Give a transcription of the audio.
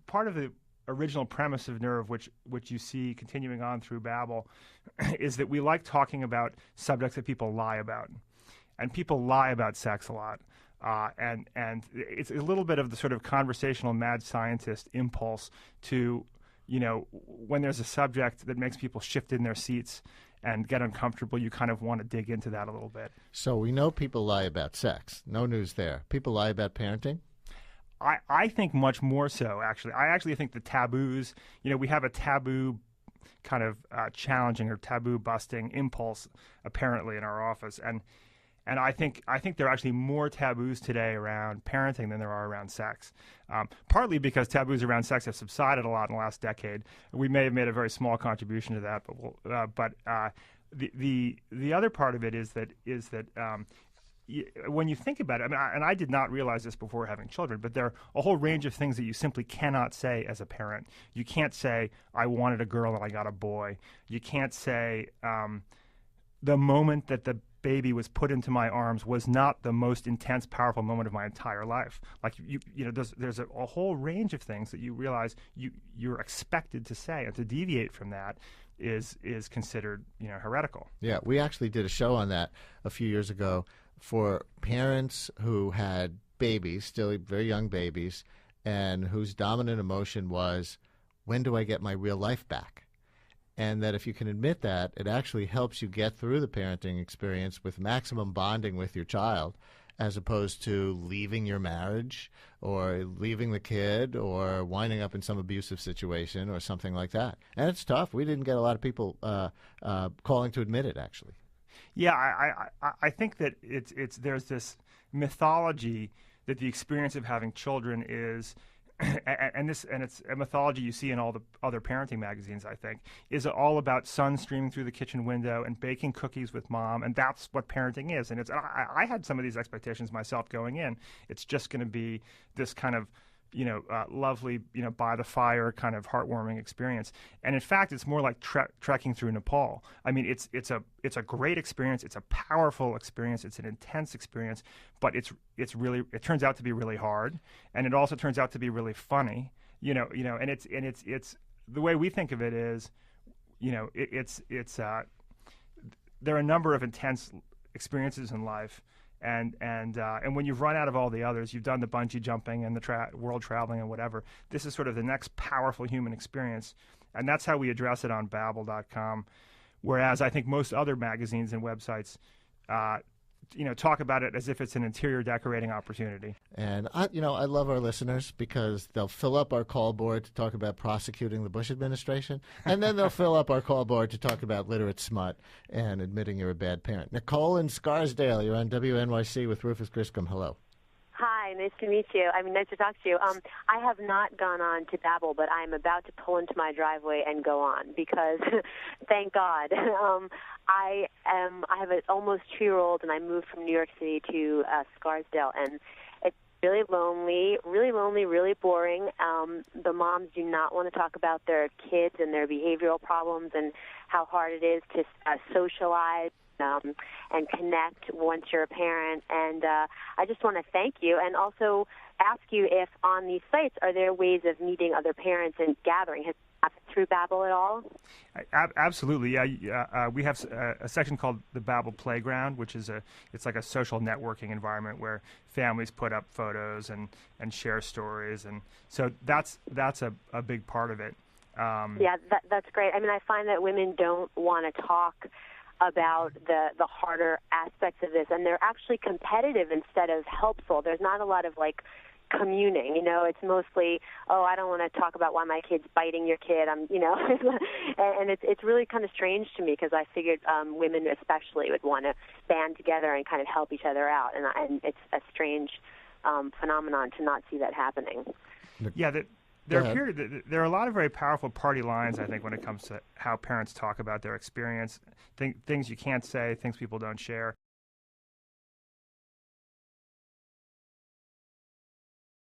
part of the original premise of Nerve, which you see continuing on through Babble, is that we like talking about subjects that people lie about, and people lie about sex a lot. And it's a little bit of the sort of conversational mad scientist impulse to, when there's a subject that makes people shift in their seats and get uncomfortable, you kind of want to dig into that a little bit. So we know people lie about sex. No news there. People lie about parenting? I think much more so, actually. I actually think the taboos, we have a taboo kind of challenging or taboo busting impulse apparently in our office. And I think there are actually more taboos today around parenting than there are around sex. Partly because taboos around sex have subsided a lot in the last decade. We may have made a very small contribution to that, but the other part of it is that when you think about it, and I did not realize this before having children, but there are a whole range of things that you simply cannot say as a parent. You can't say, I wanted a girl and I got a boy. You can't say, the moment that the baby was put into my arms was not the most intense, powerful moment of my entire life. Like, there's a whole range of things that you realize you're expected to say, and to deviate from that is considered, heretical. Yeah, we actually did a show on that a few years ago for parents who had babies, still very young babies, and whose dominant emotion was, when do I get my real life back? And that if you can admit that, it actually helps you get through the parenting experience with maximum bonding with your child, as opposed to leaving your marriage or leaving the kid or winding up in some abusive situation or something like that. And it's tough. We didn't get a lot of people calling to admit it, actually. Yeah, I think that there's this mythology that the experience of having children is, and it's a mythology you see in all the other parenting magazines, I think, is all about son streaming through the kitchen window and baking cookies with mom, and that's what parenting is. And I had some of these expectations myself going in. It's just going to be this kind of lovely, by the fire kind of heartwarming experience. And in fact, it's more like trekking through Nepal. I mean, it's a great experience. It's a powerful experience. It's an intense experience, but it turns out to be really hard, and it also turns out to be really funny. And it's the way we think of it is, there are a number of intense experiences in life. And when you've run out of all the others, you've done the bungee jumping and the world traveling and whatever. This is sort of the next powerful human experience, and that's how we address it on Babble.com. Whereas I think most other magazines and websites, talk about it as if it's an interior decorating opportunity. And I love our listeners because they'll fill up our call board to talk about prosecuting the Bush administration, and then they'll fill up our call board to talk about literate smut and admitting you're a bad parent. Nicole in Scarsdale, you're on WNYC with Rufus Griscom. Hello. Hi, nice to meet you. Nice to talk to you. I have not gone on to Babble, but I'm about to pull into my driveway and go on because, thank God, I have an almost 2-year-old, and I moved from New York City to Scarsdale, and it's really lonely, really boring. The moms do not want to talk about their kids and their behavioral problems and how hard it is to socialize and connect once you're a parent. And I just want to thank you and also ask you if on these sites are there ways of meeting other parents and gathering. Has it happened through Babble at all? Absolutely, yeah. We have a section called the Babble Playground, which is it's like a social networking environment where families put up photos and share stories, and so that's a big part of it. Yeah, that's great. I mean, I find that women don't want to talk about the harder aspects of this, and they're actually competitive instead of helpful. There's not a lot of communing, it's mostly, I don't want to talk about why my kid's biting your kid, and it's really kind of strange to me because I figured women especially would want to band together and kind of help each other out, and it's a strange phenomenon to not see that happening. Yeah, there are a lot of very powerful party lines, I think, when it comes to how parents talk about their experience, things you can't say, things people don't share.